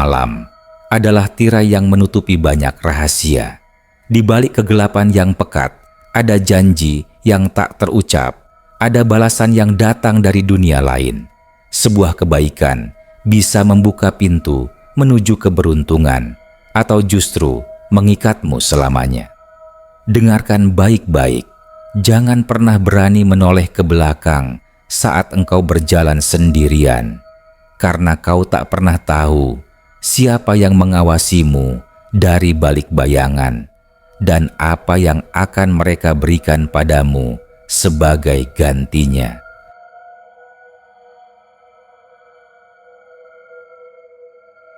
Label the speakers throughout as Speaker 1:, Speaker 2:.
Speaker 1: malam adalah tirai yang menutupi banyak rahasia. Di balik kegelapan yang pekat, ada janji yang tak terucap, ada balasan yang datang dari dunia lain. Sebuah kebaikan bisa membuka pintu menuju keberuntungan atau justru mengikatmu selamanya. Dengarkan baik-baik, jangan pernah berani menoleh ke belakang saat engkau berjalan sendirian, karena kau tak pernah tahu siapa yang mengawasimu dari balik bayangan dan apa yang akan mereka berikan padamu sebagai gantinya.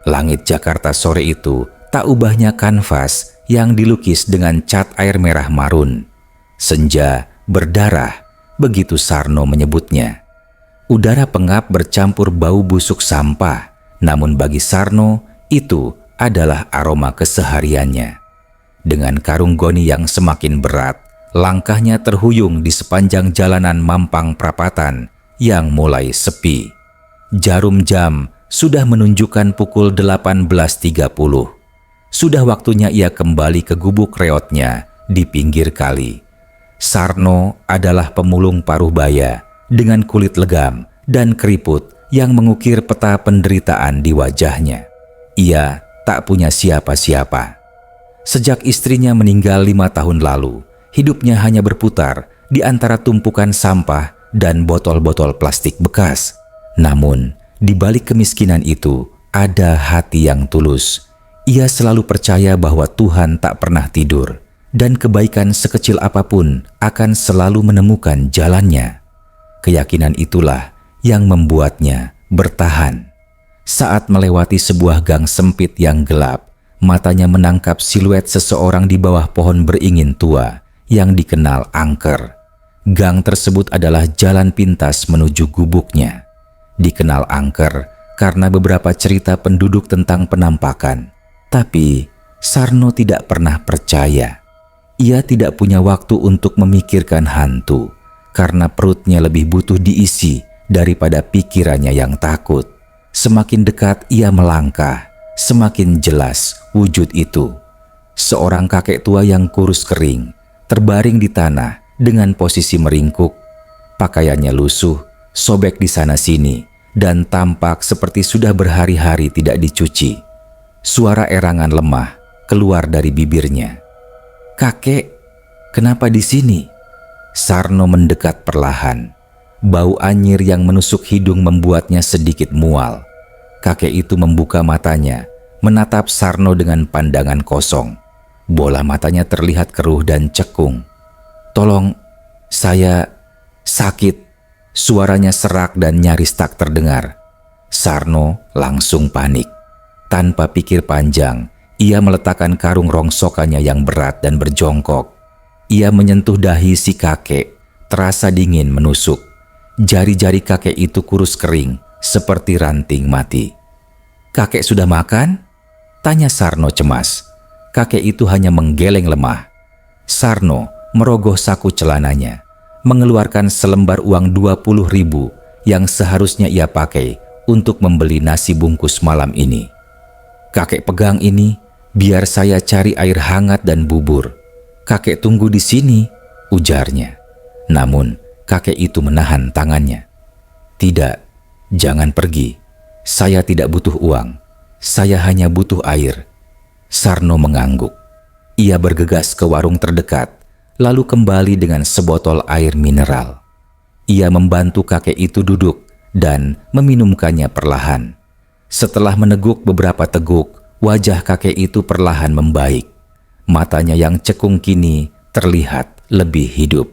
Speaker 1: Langit Jakarta sore itu tak ubahnya kanvas yang dilukis dengan cat air merah marun. Senja berdarah, begitu Sarno menyebutnya. Udara pengap bercampur bau busuk sampah, namun bagi Sarno itu adalah aroma kesehariannya. Dengan karung goni yang semakin berat, langkahnya terhuyung di sepanjang jalanan mampang perapatan yang mulai sepi. Jarum jam sudah menunjukkan pukul 18.30. Sudah waktunya ia kembali ke gubuk reotnya di pinggir kali. Sarno adalah pemulung paruh baya dengan kulit legam dan keriput yang mengukir peta penderitaan di wajahnya. Ia tak punya siapa-siapa. Sejak istrinya meninggal 5 tahun lalu, hidupnya hanya berputar di antara tumpukan sampah dan botol-botol plastik bekas. Namun, di balik kemiskinan itu ada hati yang tulus. Ia selalu percaya bahwa Tuhan tak pernah tidur, dan kebaikan sekecil apapun akan selalu menemukan jalannya. Keyakinan itulah yang membuatnya bertahan. Saat melewati sebuah gang sempit yang gelap, matanya menangkap siluet seseorang di bawah pohon beringin tua yang dikenal angker. Gang tersebut adalah jalan pintas menuju gubuknya. Dikenal angker karena beberapa cerita penduduk tentang penampakan. Tapi Sarno tidak pernah percaya. Ia tidak punya waktu untuk memikirkan hantu karena perutnya lebih butuh diisi daripada pikirannya yang takut. Semakin dekat ia melangkah, semakin jelas wujud itu. Seorang kakek tua yang kurus kering, terbaring di tanah dengan posisi meringkuk. Pakaiannya lusuh, sobek di sana-sini, dan tampak seperti sudah berhari-hari tidak dicuci. Suara erangan lemah keluar dari bibirnya. "Kakek, kenapa di sini?" Sarno mendekat perlahan. Bau anyir yang menusuk hidung membuatnya sedikit mual. Kakek itu membuka matanya, menatap Sarno dengan pandangan kosong. Bola matanya terlihat keruh dan cekung. "Tolong, saya sakit." Suaranya serak dan nyaris tak terdengar. Sarno langsung panik. Tanpa pikir panjang, ia meletakkan karung rongsokannya yang berat dan berjongkok. Ia menyentuh dahi si kakek, terasa dingin menusuk. Jari-jari kakek itu kurus kering, seperti ranting mati. "Kakek sudah makan?" tanya Sarno cemas. Kakek itu hanya menggeleng lemah. Sarno merogoh saku celananya, mengeluarkan selembar uang 20.000 yang seharusnya ia pakai untuk membeli nasi bungkus malam ini. "Kakek pegang ini, biar saya cari air hangat dan bubur. Kakek tunggu di sini," ujarnya. Namun kakek itu menahan tangannya. "Tidak, jangan pergi. Saya tidak butuh uang. Saya hanya butuh air." Sarno mengangguk. Ia bergegas ke warung terdekat, lalu kembali dengan sebotol air mineral. Ia membantu kakek itu duduk dan meminumkannya perlahan. Setelah meneguk beberapa teguk, wajah kakek itu perlahan membaik. Matanya yang cekung kini terlihat lebih hidup.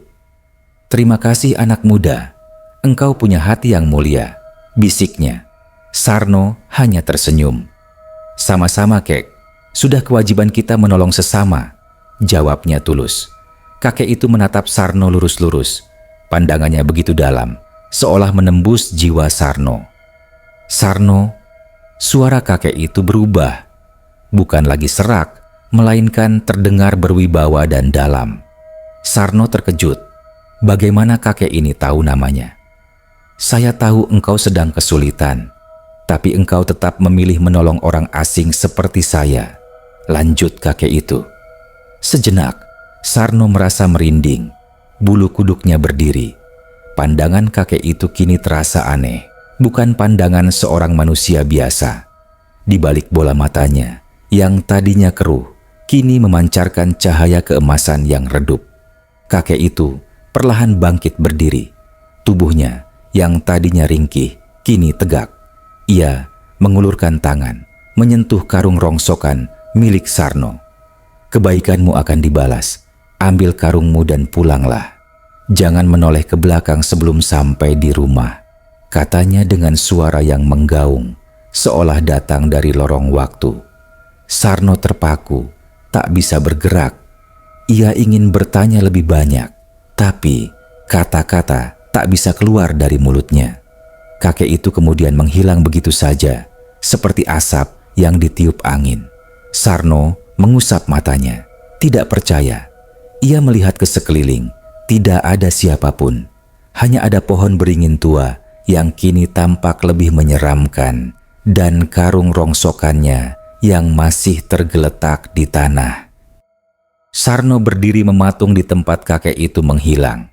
Speaker 1: "Terima kasih anak muda, engkau punya hati yang mulia," bisiknya. Sarno hanya tersenyum. "Sama-sama, kek. Sudah kewajiban kita menolong sesama," jawabnya tulus. Kakek itu menatap Sarno lurus-lurus. Pandangannya begitu dalam, seolah menembus jiwa Sarno. "Sarno," suara kakek itu berubah. Bukan lagi serak, melainkan terdengar berwibawa dan dalam. Sarno terkejut. Bagaimana kakek ini tahu namanya? "Saya tahu engkau sedang kesulitan. Tapi engkau tetap memilih menolong orang asing seperti saya, lanjut kakek itu. Sejenak, Sarno merasa merinding. Bulu kuduknya berdiri. Pandangan kakek itu kini terasa aneh, bukan pandangan seorang manusia biasa. Di balik bola matanya, yang tadinya keruh, kini memancarkan cahaya keemasan yang redup. Kakek itu perlahan bangkit berdiri. Tubuhnya yang tadinya ringkih, kini tegak. Ia mengulurkan tangan, menyentuh karung rongsokan milik Sarno. Kebaikanmu akan dibalas. Ambil karungmu dan pulanglah. Jangan menoleh ke belakang sebelum sampai di rumah, katanya dengan suara yang menggaung, seolah datang dari lorong waktu. Sarno terpaku, tak bisa bergerak. Ia ingin bertanya lebih banyak, tapi kata-kata tak bisa keluar dari mulutnya. Kakek itu kemudian menghilang begitu saja, seperti asap yang ditiup angin. Sarno mengusap matanya, tidak percaya. Ia melihat ke sekeliling, tidak ada siapapun. Hanya ada pohon beringin tua yang kini tampak lebih menyeramkan dan karung rongsokannya yang masih tergeletak di tanah. Sarno berdiri mematung di tempat kakek itu menghilang.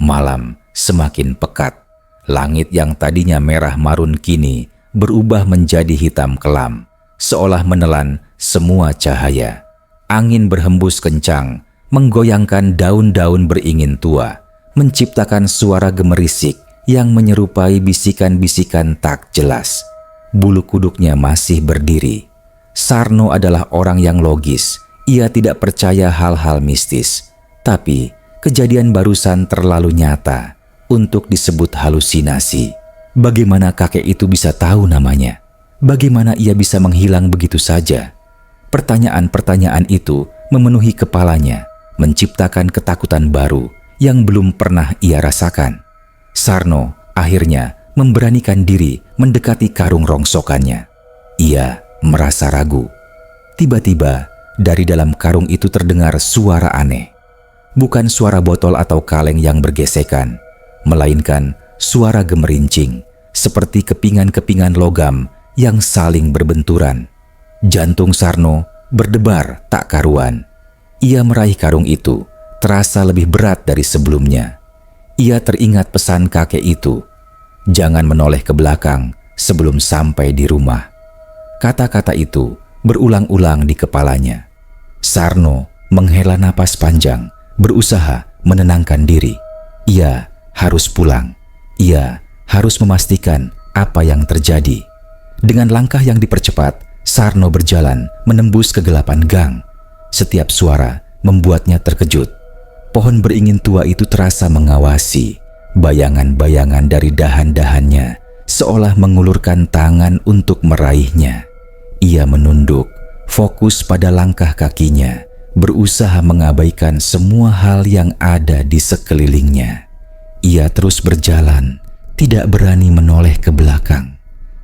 Speaker 1: Malam semakin pekat. Langit yang tadinya merah marun kini berubah menjadi hitam kelam, seolah menelan semua cahaya. Angin berhembus kencang, menggoyangkan daun-daun beringin tua, menciptakan suara gemerisik yang menyerupai bisikan-bisikan tak jelas. Bulu kuduknya masih berdiri. Sarno adalah orang yang logis. Ia tidak percaya hal-hal mistis. Tapi kejadian barusan terlalu nyata untuk disebut halusinasi. Bagaimana kakek itu bisa tahu namanya? Bagaimana ia bisa menghilang begitu saja? Pertanyaan-pertanyaan itu memenuhi kepalanya, menciptakan ketakutan baru yang belum pernah ia rasakan. Sarno akhirnya memberanikan diri mendekati karung rongsokannya. Ia merasa ragu. Tiba-tiba dari dalam karung itu terdengar suara aneh. Bukan suara botol atau kaleng yang bergesekan, melainkan suara gemerincing seperti kepingan-kepingan logam yang saling berbenturan. Jantung Sarno berdebar tak karuan. Ia meraih karung itu, terasa lebih berat dari sebelumnya. Ia teringat pesan kakek itu, jangan menoleh ke belakang sebelum sampai di rumah. Kata-kata itu berulang-ulang di kepalanya. Sarno menghela napas panjang, berusaha menenangkan diri. Ia harus pulang. Ia harus memastikan apa yang terjadi. Dengan langkah yang dipercepat, Sarno berjalan menembus kegelapan gang. Setiap suara membuatnya terkejut. Pohon beringin tua itu terasa mengawasi. Bayangan-bayangan dari dahan-dahannya seolah mengulurkan tangan untuk meraihnya. Ia menunduk, fokus pada langkah kakinya, berusaha mengabaikan semua hal yang ada di sekelilingnya. Ia terus berjalan, tidak berani menoleh ke belakang.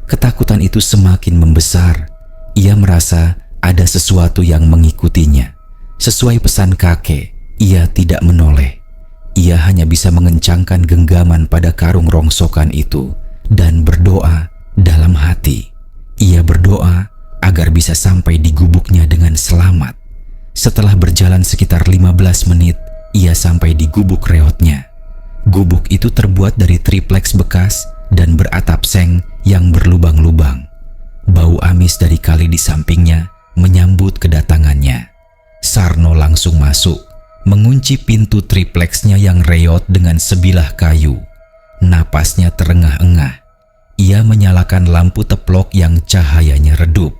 Speaker 1: Ketakutan itu semakin membesar. Ia merasa ada sesuatu yang mengikutinya. Sesuai pesan kakek, ia tidak menoleh. Ia hanya bisa mengencangkan genggaman pada karung rongsokan itu dan berdoa dalam hati. Ia berdoa agar bisa sampai di gubuknya dengan selamat. Setelah berjalan sekitar 15 menit, ia sampai di gubuk reotnya. Gubuk itu terbuat dari triplex bekas dan beratap seng yang berlubang-lubang. Bau amis dari kali di sampingnya menyambut kedatangannya. Sarno langsung masuk, mengunci pintu triplexnya yang reot dengan sebilah kayu. Napasnya terengah-engah. Ia menyalakan lampu teplok yang cahayanya redup.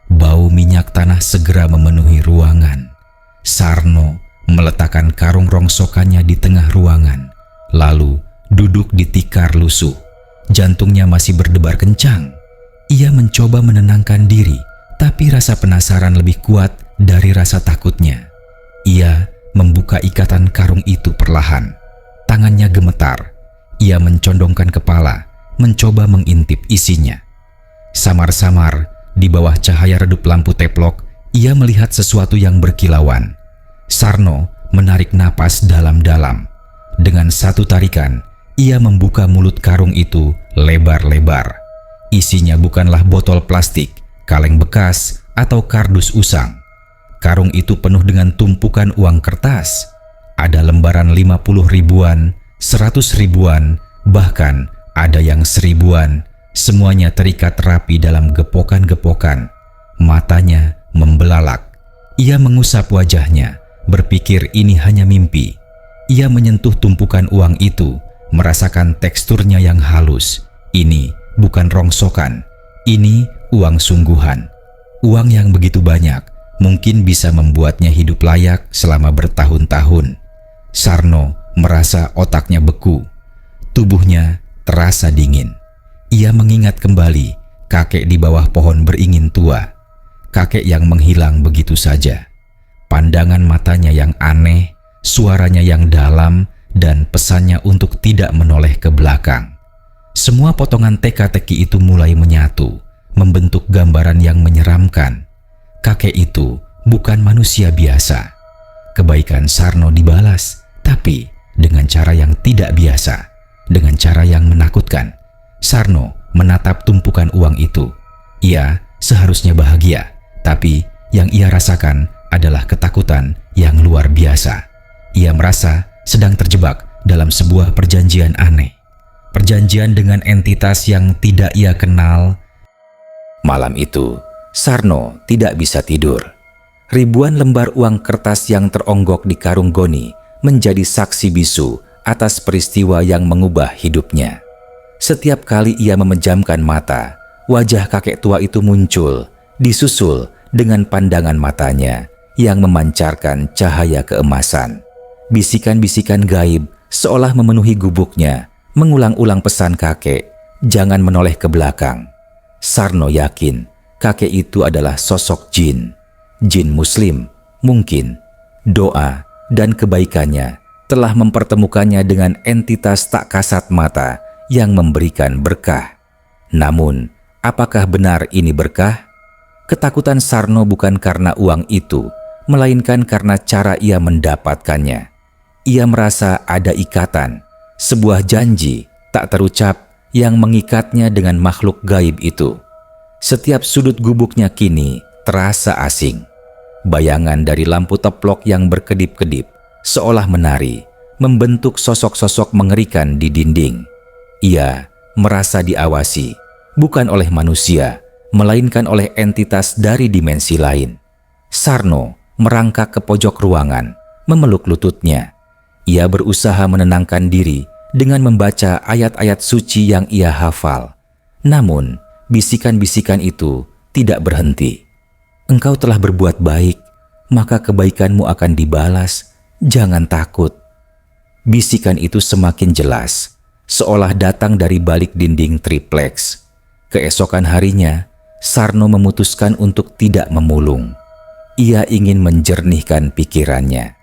Speaker 1: Bau minyak tanah segera memenuhi ruangan. Sarno meletakkan karung rongsokannya di tengah ruangan, lalu duduk di tikar lusuh. Jantungnya masih berdebar kencang. Ia mencoba menenangkan diri, tapi rasa penasaran lebih kuat dari rasa takutnya. Ia membuka ikatan karung itu perlahan. Tangannya gemetar. Ia mencondongkan kepala, mencoba mengintip isinya. Samar-samar, di bawah cahaya redup lampu teplok, ia melihat sesuatu yang berkilauan. Sarno menarik napas dalam-dalam. Dengan satu tarikan, ia membuka mulut karung itu lebar-lebar. Isinya bukanlah botol plastik, kaleng bekas, atau kardus usang. Karung itu penuh dengan tumpukan uang kertas. Ada lembaran 50 ribuan, 100 ribuan, bahkan ada yang 1000-an. Semuanya terikat rapi dalam gepokan-gepokan. Matanya membelalak. Ia mengusap wajahnya, berpikir ini hanya mimpi. Ia menyentuh tumpukan uang itu, merasakan teksturnya yang halus. Ini bukan rongsokan, ini uang sungguhan. Uang yang begitu banyak mungkin bisa membuatnya hidup layak selama bertahun-tahun. Sarno merasa otaknya beku. Tubuhnya terasa dingin. Ia mengingat kembali kakek di bawah pohon beringin tua. Kakek yang menghilang begitu saja. Pandangan matanya yang aneh, suaranya yang dalam, dan pesannya untuk tidak menoleh ke belakang. Semua potongan teka-teki itu mulai menyatu, membentuk gambaran yang menyeramkan. Kakek itu bukan manusia biasa. Kebaikan Sarno dibalas, tapi dengan cara yang tidak biasa, dengan cara yang menakutkan. Sarno menatap tumpukan uang itu. Ia seharusnya bahagia, tapi yang ia rasakan adalah ketakutan yang luar biasa. Ia merasa sedang terjebak dalam sebuah perjanjian aneh. Perjanjian dengan entitas yang tidak ia kenal. Malam itu, Sarno tidak bisa tidur. Ribuan lembar uang kertas yang teronggok di karung goni menjadi saksi bisu atas peristiwa yang mengubah hidupnya. Setiap kali ia memejamkan mata, wajah kakek tua itu muncul, disusul dengan pandangan matanya yang memancarkan cahaya keemasan. Bisikan-bisikan gaib seolah memenuhi gubuknya, mengulang-ulang pesan kakek, jangan menoleh ke belakang. Sarno yakin kakek itu adalah sosok jin. Jin muslim, mungkin. Doa dan kebaikannya telah mempertemukannya dengan entitas tak kasat mata yang memberikan berkah. Namun, apakah benar ini berkah? Ketakutan Sarno bukan karena uang itu, melainkan karena cara ia mendapatkannya. Ia merasa ada ikatan, sebuah janji tak terucap yang mengikatnya dengan makhluk gaib itu. Setiap sudut gubuknya kini terasa asing. Bayangan dari lampu teplok yang berkedip-kedip seolah menari, membentuk sosok-sosok mengerikan di dinding. Ia merasa diawasi, bukan oleh manusia, melainkan oleh entitas dari dimensi lain. Sarno merangkak ke pojok ruangan, memeluk lututnya. Ia berusaha menenangkan diri dengan membaca ayat-ayat suci yang ia hafal. Namun, bisikan-bisikan itu tidak berhenti. Engkau telah berbuat baik, maka kebaikanmu akan dibalas. Jangan takut. Bisikan itu semakin jelas, seolah datang dari balik dinding triplex. Keesokan harinya, Sarno memutuskan untuk tidak memulung. Ia ingin menjernihkan pikirannya.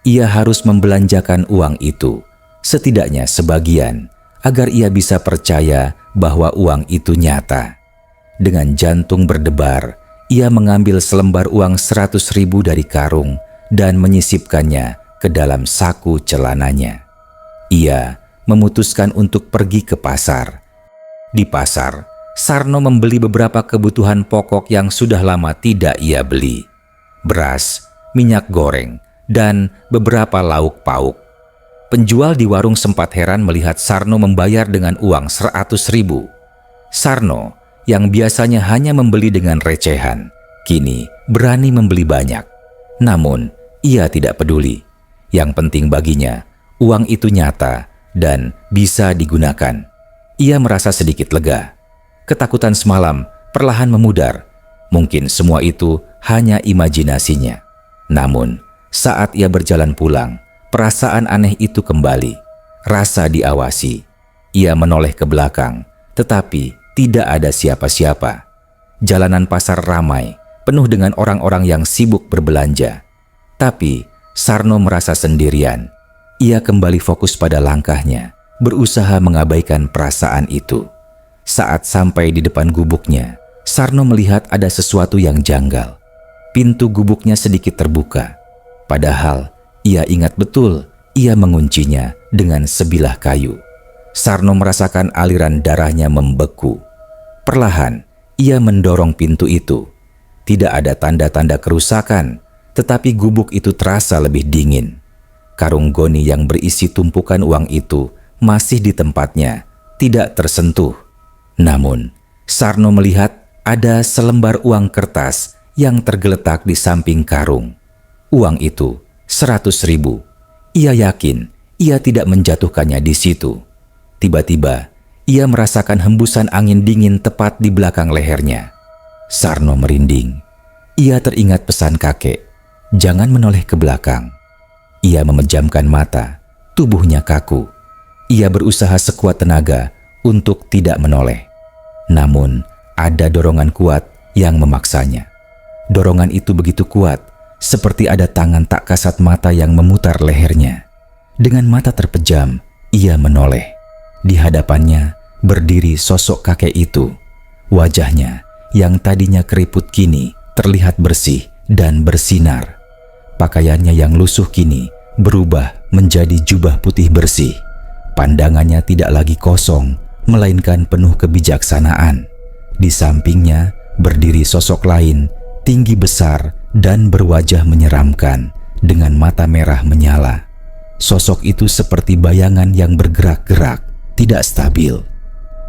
Speaker 1: Ia harus membelanjakan uang itu, setidaknya sebagian, agar ia bisa percaya bahwa uang itu nyata. Dengan jantung berdebar, ia mengambil selembar uang 100.000 dari karung dan menyisipkannya ke dalam saku celananya. Ia memutuskan untuk pergi ke pasar. Di pasar, Sarno membeli beberapa kebutuhan pokok yang sudah lama tidak ia beli. Beras, minyak goreng, dan beberapa lauk pauk. Penjual di warung sempat heran melihat Sarno membayar dengan uang 100.000. Sarno, yang biasanya hanya membeli dengan recehan, kini berani membeli banyak. Namun, ia tidak peduli. Yang penting baginya, uang itu nyata dan bisa digunakan. Ia merasa sedikit lega. Ketakutan semalam perlahan memudar. Mungkin semua itu hanya imajinasinya. Namun, saat ia berjalan pulang, perasaan aneh itu kembali. Rasa diawasi. Ia menoleh ke belakang, tetapi tidak ada siapa-siapa. Jalanan pasar ramai, penuh dengan orang-orang yang sibuk berbelanja. Tapi Sarno merasa sendirian. Ia kembali fokus pada langkahnya, berusaha mengabaikan perasaan itu. Saat sampai di depan gubuknya, Sarno melihat ada sesuatu yang janggal. Pintu gubuknya sedikit terbuka. Padahal ia ingat betul ia menguncinya dengan sebilah kayu. Sarno merasakan aliran darahnya membeku. Perlahan, ia mendorong pintu itu. Tidak ada tanda-tanda kerusakan, tetapi gubuk itu terasa lebih dingin. Karung goni yang berisi tumpukan uang itu masih di tempatnya, tidak tersentuh. Namun, Sarno melihat ada selembar uang kertas yang tergeletak di samping karung. Uang itu 100.000. Ia yakin ia tidak menjatuhkannya di situ. Tiba-tiba, ia merasakan hembusan angin dingin tepat di belakang lehernya. Sarno merinding. Ia teringat pesan kakek, jangan menoleh ke belakang. Ia memejamkan mata, tubuhnya kaku. Ia berusaha sekuat tenaga untuk tidak menoleh. Namun, ada dorongan kuat yang memaksanya. Dorongan itu begitu kuat, seperti ada tangan tak kasat mata yang memutar lehernya. Dengan mata terpejam, ia menoleh. Di hadapannya berdiri sosok kakek itu. Wajahnya yang tadinya keriput kini terlihat bersih dan bersinar. Pakaiannya yang lusuh kini berubah menjadi jubah putih bersih. Pandangannya tidak lagi kosong, melainkan penuh kebijaksanaan. Di sampingnya berdiri sosok lain, tinggi besar dan berwajah menyeramkan, dengan mata merah menyala. Sosok itu seperti bayangan yang bergerak-gerak, tidak stabil.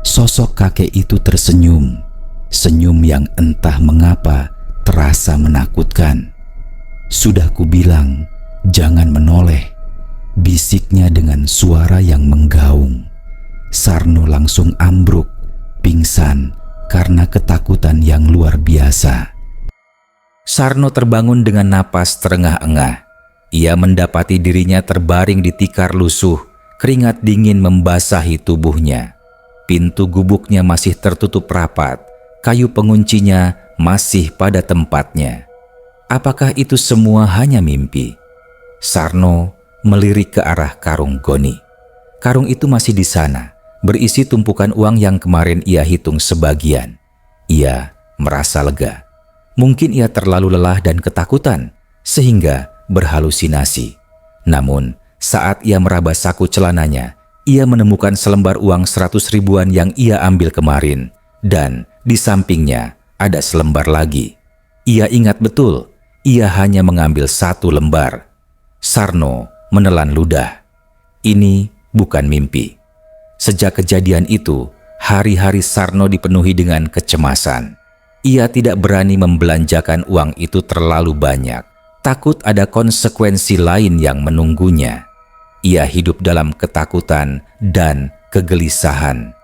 Speaker 1: Sosok kakek itu tersenyum, senyum yang entah mengapa terasa menakutkan. Sudah kubilang, jangan menoleh, bisiknya dengan suara yang menggaung. Sarno langsung ambruk, pingsan karena ketakutan yang luar biasa. Sarno terbangun dengan napas terengah-engah. Ia mendapati dirinya terbaring di tikar lusuh, keringat dingin membasahi tubuhnya. Pintu gubuknya masih tertutup rapat, kayu penguncinya masih pada tempatnya. Apakah itu semua hanya mimpi? Sarno melirik ke arah karung goni. Karung itu masih di sana, berisi tumpukan uang yang kemarin ia hitung sebagian. Ia merasa lega. Mungkin ia terlalu lelah dan ketakutan, sehingga berhalusinasi. Namun, saat ia meraba saku celananya, ia menemukan selembar uang 100 ribuan yang ia ambil kemarin, dan di sampingnya ada selembar lagi. Ia ingat betul, ia hanya mengambil 1 lembar. Sarno menelan ludah. Ini bukan mimpi. Sejak kejadian itu, hari-hari Sarno dipenuhi dengan kecemasan. Ia tidak berani membelanjakan uang itu terlalu banyak. Takut ada konsekuensi lain yang menunggunya. Ia hidup dalam ketakutan dan kegelisahan.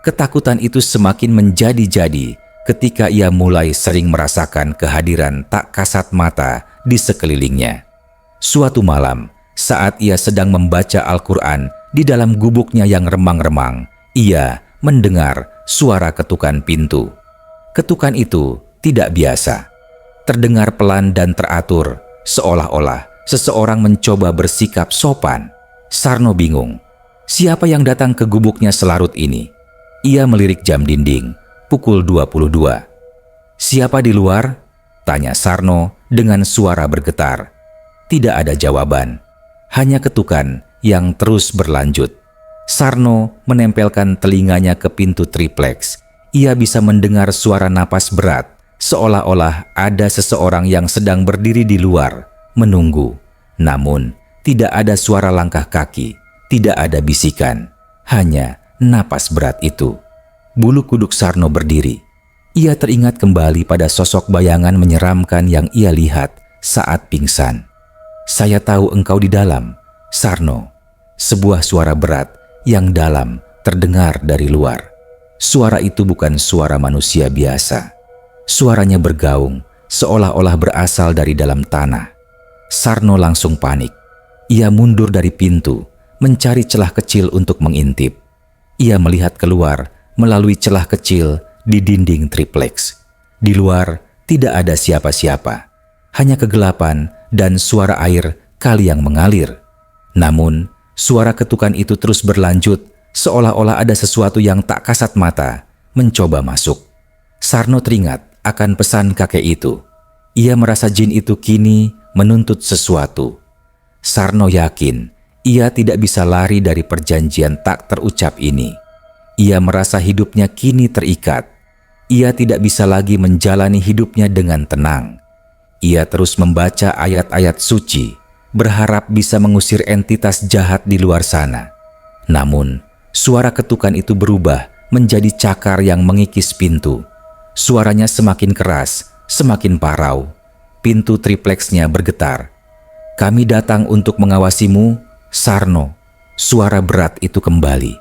Speaker 1: Ketakutan itu semakin menjadi-jadi ketika ia mulai sering merasakan kehadiran tak kasat mata di sekelilingnya. Suatu malam, saat ia sedang membaca Al-Quran di dalam gubuknya yang remang-remang, ia mendengar suara ketukan pintu. Ketukan itu tidak biasa. Terdengar pelan dan teratur, seolah-olah seseorang mencoba bersikap sopan. Sarno bingung. Siapa yang datang ke gubuknya selarut ini? Ia melirik jam dinding, pukul 22. Siapa di luar? Tanya Sarno dengan suara bergetar. Tidak ada jawaban, hanya ketukan yang terus berlanjut. Sarno menempelkan telinganya ke pintu triplex. Ia bisa mendengar suara napas berat, seolah-olah ada seseorang yang sedang berdiri di luar, menunggu. Namun, tidak ada suara langkah kaki, tidak ada bisikan, hanya napas berat itu. Bulu kuduk Sarno berdiri. Ia teringat kembali pada sosok bayangan menyeramkan yang ia lihat saat pingsan. Saya tahu engkau di dalam, Sarno. Sebuah suara berat yang dalam terdengar dari luar. Suara itu bukan suara manusia biasa. Suaranya bergaung, seolah-olah berasal dari dalam tanah. Sarno langsung panik. Ia mundur dari pintu, mencari celah kecil untuk mengintip. Ia melihat keluar melalui celah kecil di dinding triplex. Di luar tidak ada siapa-siapa, hanya kegelapan dan suara air kali yang mengalir. Namun, suara ketukan itu terus berlanjut, seolah-olah ada sesuatu yang tak kasat mata mencoba masuk. Sarno teringat akan pesan kakek itu. Ia merasa jin itu kini menuntut sesuatu. Sarno yakin ia tidak bisa lari dari perjanjian tak terucap ini. Ia merasa hidupnya kini terikat. ia tidak bisa lagi menjalani hidupnya dengan tenang. Ia terus membaca ayat-ayat suci, berharap bisa mengusir entitas jahat di luar sana. Namun, suara ketukan itu berubah menjadi cakar yang mengikis pintu. Suaranya semakin keras, semakin parau. Pintu tripleksnya bergetar. "Kami datang untuk mengawasimu, Sarno." Suara berat itu kembali.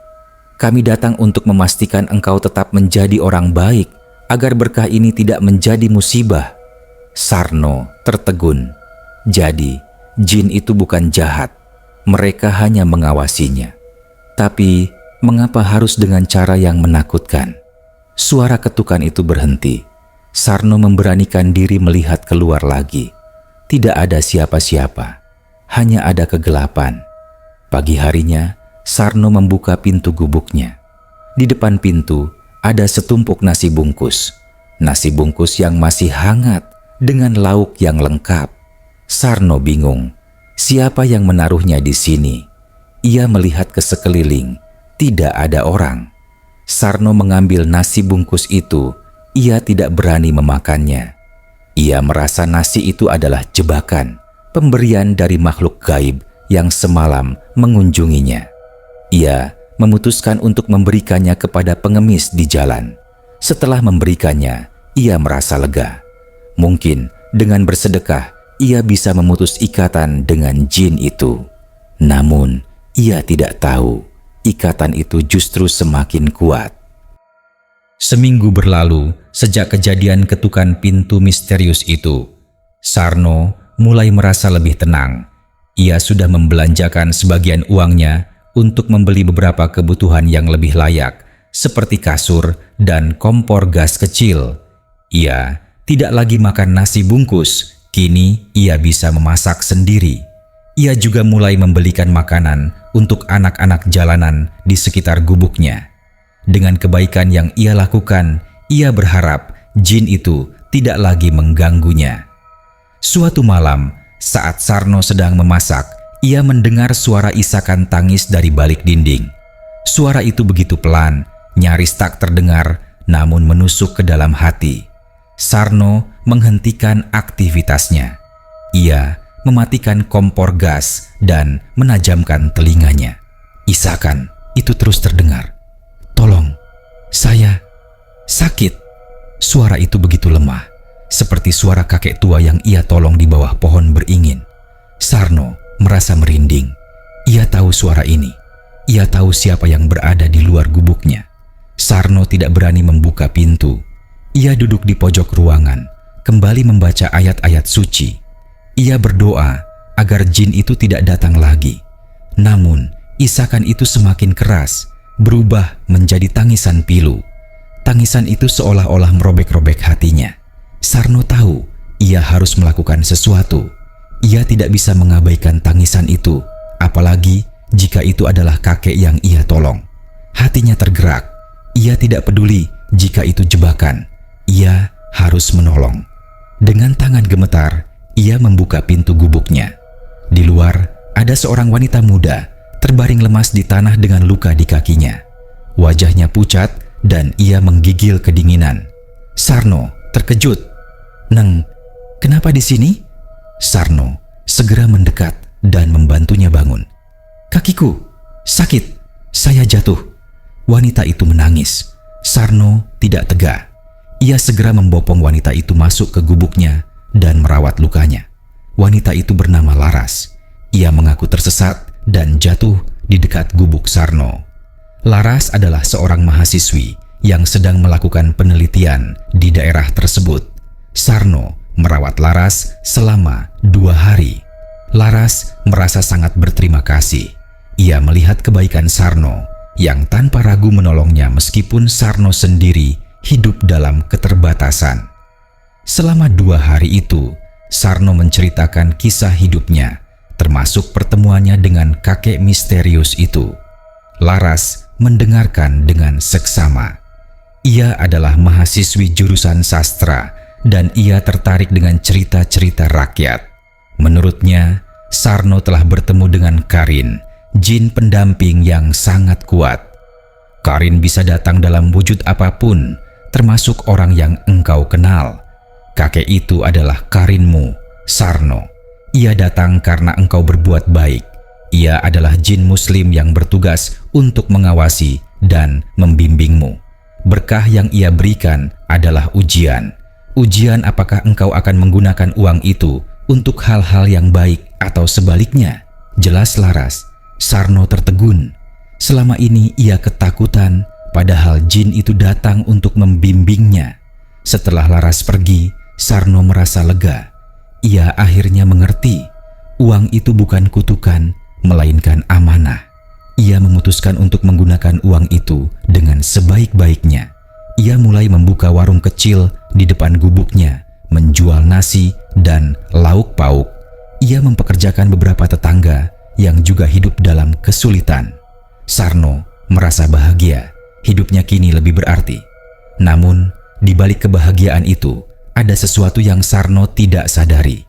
Speaker 1: "Kami datang untuk memastikan engkau tetap menjadi orang baik, agar berkah ini tidak menjadi musibah." Sarno tertegun. Jadi, jin itu bukan jahat. Mereka hanya mengawasinya. Tapi, mengapa harus dengan cara yang menakutkan? Suara ketukan itu berhenti. Sarno memberanikan diri melihat keluar lagi. Tidak ada siapa-siapa. Hanya ada kegelapan. Pagi harinya, Sarno membuka pintu gubuknya. Di depan pintu, ada setumpuk nasi bungkus. Nasi bungkus yang masih hangat dengan lauk yang lengkap. Sarno bingung. Siapa yang menaruhnya di sini? Ia melihat ke sekeliling. Tidak ada orang. Sarno mengambil nasi bungkus itu. Ia tidak berani memakannya. Ia merasa nasi itu adalah jebakan, pemberian dari makhluk gaib yang semalam mengunjunginya. Ia memutuskan untuk memberikannya kepada pengemis di jalan. Setelah memberikannya, ia merasa lega. Mungkin dengan bersedekah, ia bisa memutus ikatan dengan jin itu. Namun, ia tidak tahu ikatan itu justru semakin kuat. Seminggu berlalu sejak kejadian ketukan pintu misterius itu. Sarno mulai merasa lebih tenang. Ia sudah membelanjakan sebagian uangnya untuk membeli beberapa kebutuhan yang lebih layak, seperti kasur dan kompor gas kecil. Ia tidak lagi makan nasi bungkus, kini ia bisa memasak sendiri. Ia juga mulai membelikan makanan untuk anak-anak jalanan di sekitar gubuknya. Dengan kebaikan yang ia lakukan, ia berharap jin itu tidak lagi mengganggunya. Suatu malam, saat Sarno sedang memasak, ia mendengar suara isakan tangis dari balik dinding. Suara itu begitu pelan, nyaris tak terdengar, namun menusuk ke dalam hati. Sarno menghentikan aktivitasnya. Ia mematikan kompor gas dan menajamkan telinganya. Isakan itu terus terdengar. "Tolong, saya sakit." Suara itu begitu lemah, seperti suara kakek tua yang ia tolong di bawah pohon beringin. Sarno merasa merinding. Ia tahu suara ini. Ia tahu siapa yang berada di luar gubuknya. Sarno tidak berani membuka pintu. Ia duduk di pojok ruangan, kembali membaca ayat-ayat suci. Ia berdoa agar jin itu tidak datang lagi. Namun, isakan itu semakin keras, berubah menjadi tangisan pilu. Tangisan itu seolah-olah merobek-robek hatinya. Sarno tahu ia harus melakukan sesuatu. Ia tidak bisa mengabaikan tangisan itu, apalagi jika itu adalah kakek yang ia tolong. Hatinya tergerak. Ia tidak peduli jika itu jebakan. Ia harus menolong. Dengan tangan gemetar, ia membuka pintu gubuknya. Di luar, ada seorang wanita muda terbaring lemas di tanah dengan luka di kakinya. Wajahnya pucat dan ia menggigil kedinginan. Sarno terkejut. "Neng, kenapa di sini?" Sarno segera mendekat dan membantunya bangun. "Kakiku sakit, saya jatuh." Wanita itu menangis. Sarno tidak tega. Ia segera membopong wanita itu masuk ke gubuknya dan merawat lukanya. Wanita itu bernama Laras. Ia mengaku tersesat dan jatuh di dekat gubuk Sarno. Laras adalah seorang mahasiswi yang sedang melakukan penelitian di daerah tersebut. Sarno merawat Laras selama 2 hari. Laras merasa sangat berterima kasih. Ia melihat kebaikan Sarno yang tanpa ragu menolongnya meskipun Sarno sendiri hidup dalam keterbatasan. Selama 2 hari itu, Sarno menceritakan kisah hidupnya, termasuk pertemuannya dengan kakek misterius itu. Laras mendengarkan dengan seksama. Ia adalah mahasiswi jurusan sastra dan ia tertarik dengan cerita-cerita rakyat. Menurutnya, Sarno telah bertemu dengan Karin, jin pendamping yang sangat kuat. Karin bisa datang dalam wujud apapun, termasuk orang yang engkau kenal. Kakek itu adalah karinmu, Sarno. Ia datang karena engkau berbuat baik. Ia adalah jin muslim yang bertugas untuk mengawasi dan membimbingmu. Berkah yang ia berikan adalah ujian. Ujian apakah engkau akan menggunakan uang itu untuk hal-hal yang baik atau sebaliknya. Jelas Laras, Sarno tertegun. Selama ini ia ketakutan, padahal jin itu datang untuk membimbingnya. Setelah Laras pergi, Sarno merasa lega. Ia akhirnya mengerti, uang itu bukan kutukan, melainkan amanah. Ia memutuskan untuk menggunakan uang itu dengan sebaik-baiknya. Ia mulai membuka warung kecil di depan gubuknya, menjual nasi dan lauk pauk. Ia mempekerjakan beberapa tetangga yang juga hidup dalam kesulitan. Sarno merasa bahagia, hidupnya kini lebih berarti. Namun, di balik kebahagiaan itu, ada sesuatu yang Sarno tidak sadari.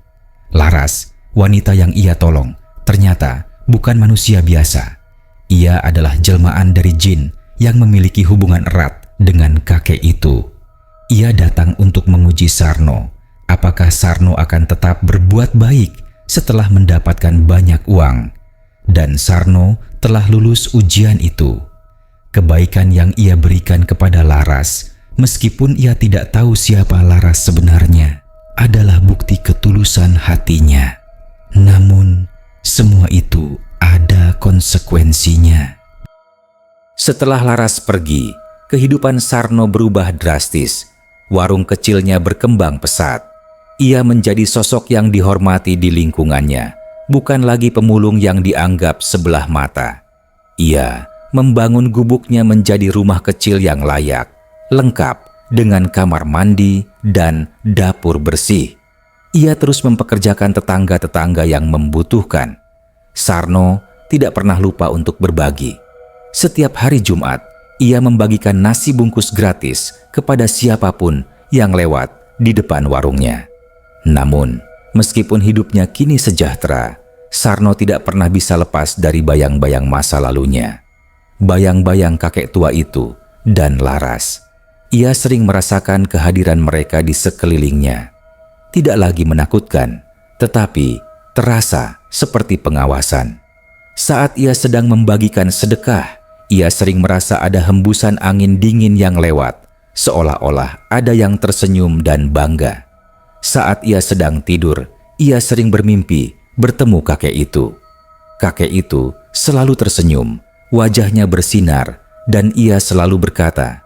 Speaker 1: Laras, wanita yang ia tolong, ternyata bukan manusia biasa. Ia adalah jelmaan dari jin yang memiliki hubungan erat dengan kakek itu. Ia datang untuk menguji Sarno. Apakah Sarno akan tetap berbuat baik setelah mendapatkan banyak uang? Dan Sarno telah lulus ujian itu. Kebaikan yang ia berikan kepada Laras, meskipun ia tidak tahu siapa Laras sebenarnya, adalah bukti ketulusan hatinya. Namun, semua itu ada konsekuensinya. Setelah Laras pergi, kehidupan Sarno berubah drastis. Warung kecilnya berkembang pesat. Ia menjadi sosok yang dihormati di lingkungannya, bukan lagi pemulung yang dianggap sebelah mata. Ia membangun gubuknya menjadi rumah kecil yang layak, lengkap dengan kamar mandi dan dapur bersih. Ia terus mempekerjakan tetangga-tetangga yang membutuhkan. Sarno tidak pernah lupa untuk berbagi. Setiap hari Jumat, ia membagikan nasi bungkus gratis kepada siapapun yang lewat di depan warungnya. Namun, meskipun hidupnya kini sejahtera, Sarno tidak pernah bisa lepas dari bayang-bayang masa lalunya. Bayang-bayang kakek tua itu dan Laras. Ia sering merasakan kehadiran mereka di sekelilingnya. Tidak lagi menakutkan, tetapi terasa seperti pengawasan. Saat ia sedang membagikan sedekah, ia sering merasa ada hembusan angin dingin yang lewat, seolah-olah ada yang tersenyum dan bangga. Saat ia sedang tidur, ia sering bermimpi bertemu kakek itu. Kakek itu selalu tersenyum, wajahnya bersinar, dan ia selalu berkata,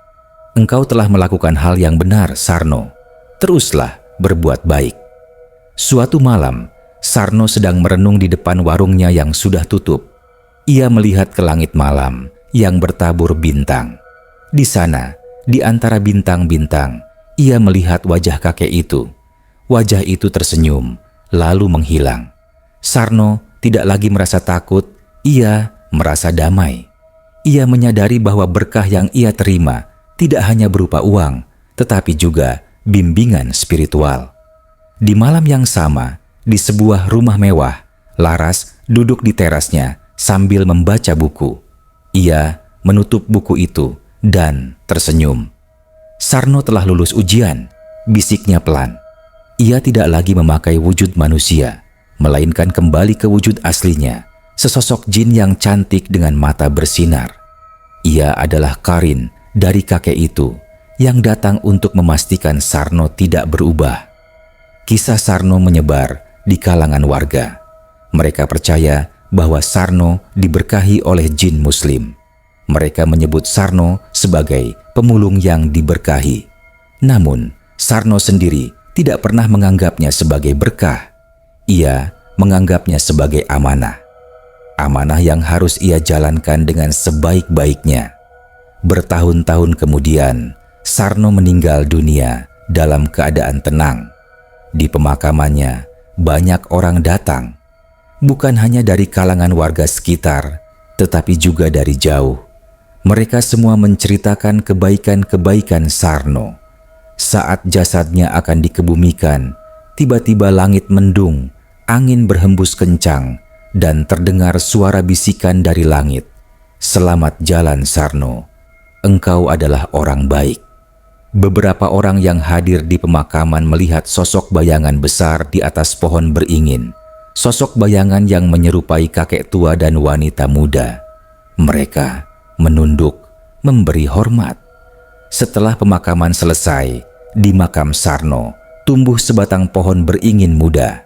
Speaker 1: "Engkau telah melakukan hal yang benar, Sarno. Teruslah berbuat baik." Suatu malam, Sarno sedang merenung di depan warungnya yang sudah tutup. Ia melihat ke langit malam yang bertabur bintang. Di sana, di antara bintang-bintang, ia melihat wajah kakek itu. Wajah itu tersenyum, lalu menghilang. Sarno tidak lagi merasa takut, ia merasa damai. Ia menyadari bahwa berkah yang ia terima tidak hanya berupa uang, tetapi juga bimbingan spiritual. Di malam yang sama, di sebuah rumah mewah, Laras duduk di terasnya sambil membaca buku. Ia menutup buku itu dan tersenyum. Sarno telah lulus ujian, bisiknya pelan. Ia tidak lagi memakai wujud manusia, melainkan kembali ke wujud aslinya, sesosok jin yang cantik dengan mata bersinar. Ia adalah Karin dari kakek itu yang datang untuk memastikan Sarno tidak berubah. Kisah Sarno menyebar di kalangan warga. Mereka percaya bahwa Sarno diberkahi oleh jin muslim. Mereka menyebut Sarno sebagai pemulung yang diberkahi. Namun, Sarno sendiri tidak pernah menganggapnya sebagai berkah. Ia menganggapnya sebagai amanah. Amanah yang harus ia jalankan dengan sebaik-baiknya. Bertahun-tahun kemudian, Sarno meninggal dunia dalam keadaan tenang. Di pemakamannya, banyak orang datang. Bukan hanya dari kalangan warga sekitar, tetapi juga dari jauh. Mereka semua menceritakan kebaikan-kebaikan Sarno. Saat jasadnya akan dikebumikan, tiba-tiba langit mendung, angin berhembus kencang, dan terdengar suara bisikan dari langit. "Selamat jalan Sarno, engkau adalah orang baik." beberapa orang yang hadir di pemakaman melihat sosok bayangan besar di atas pohon beringin. Sosok bayangan yang menyerupai kakek tua dan wanita muda. Mereka menunduk, memberi hormat. Setelah pemakaman selesai, di makam Sarno tumbuh sebatang pohon beringin muda.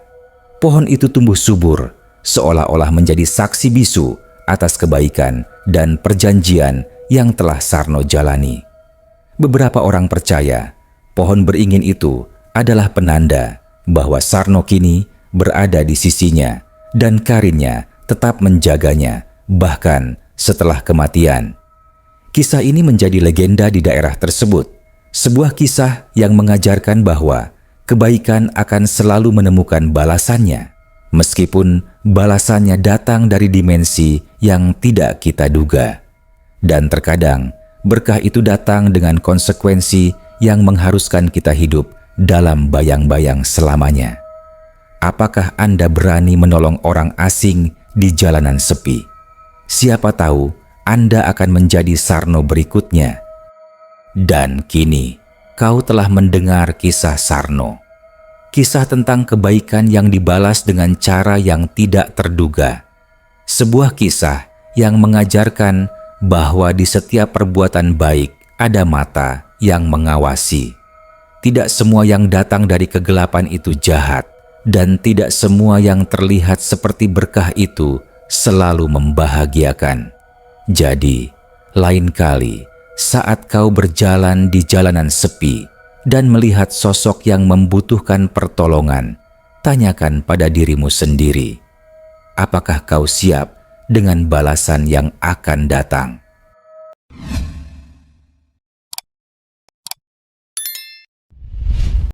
Speaker 1: Pohon itu tumbuh subur, seolah-olah menjadi saksi bisu atas kebaikan dan perjanjian yang telah Sarno jalani. Beberapa orang percaya pohon beringin itu adalah penanda bahwa Sarno kini berada di sisinya dan Karinnya tetap menjaganya bahkan setelah kematian. Kisah ini menjadi legenda di daerah tersebut, sebuah kisah yang mengajarkan bahwa kebaikan akan selalu menemukan balasannya, meskipun balasannya datang dari dimensi yang tidak kita duga. Dan terkadang berkah itu datang dengan konsekuensi yang mengharuskan kita hidup dalam bayang-bayang selamanya. Apakah Anda berani menolong orang asing di jalanan sepi? Siapa tahu Anda akan menjadi Sarno berikutnya. Dan kini kau telah mendengar kisah Sarno. Kisah tentang kebaikan yang dibalas dengan cara yang tidak terduga. Sebuah kisah yang mengajarkan bahwa di setiap perbuatan baik ada mata yang mengawasi. Tidak semua yang datang dari kegelapan itu jahat, dan tidak semua yang terlihat seperti berkah itu selalu membahagiakan. Jadi, lain kali saat kau berjalan di jalanan sepi dan melihat sosok yang membutuhkan pertolongan, tanyakan pada dirimu sendiri, apakah kau siap dengan balasan yang akan datang?